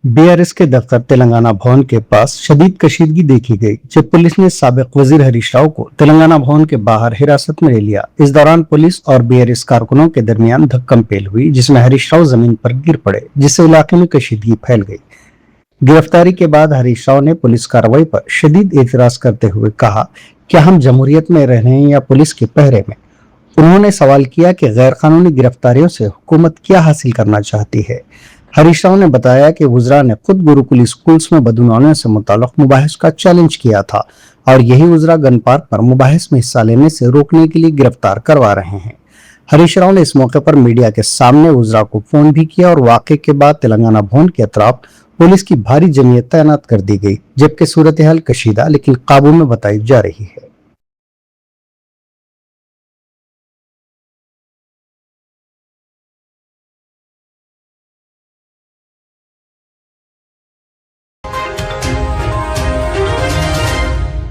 BRS के दफ्तर तेलंगाना भवन के पास शदीद कशीदगी देखी गई जब पुलिस ने साबिक वजीर हरीश राव को तेलंगाना भवन के बाहर हिरासत में ले लिया। इस दौरान पुलिस और बीआरएस कारकुनों के दरमियान धक्कम-पेल हुई जिसमें हरीश राव जमीन पर गिर पड़े, जिससे इलाके में कशीदगी फैल गई। गिरफ्तारी के बाद हरीश राव ने पुलिस कार्रवाई पर शदीद एतराज करते हुए कहा, क्या हम जमहूरियत में रह रहे हैं या पुलिस के पहरे में। उन्होंने सवाल किया कि गैर कानूनी गिरफ्तारियों से हुकूमत क्या हासिल करना चाहती है। हरीश राव ने बताया कि वुज़रा ने खुद गुरुकुल स्कूल्स में बदनवाने से मुताल्लिक मुबाहिस का चैलेंज किया था और यही वुज़रा गन पार्क पर मुबाहिस में हिस्सा लेने से रोकने के लिए गिरफ्तार करवा रहे हैं। हरीश राव ने इस मौके पर मीडिया के सामने वुज़रा को फोन भी किया और वाक़े के बाद तेलंगाना भवन के अतराफ पुलिस की भारी जमीयत तैनात कर दी गई, जबकि सूरत हाल कशीदा लेकिन काबू में बताई जा रही है।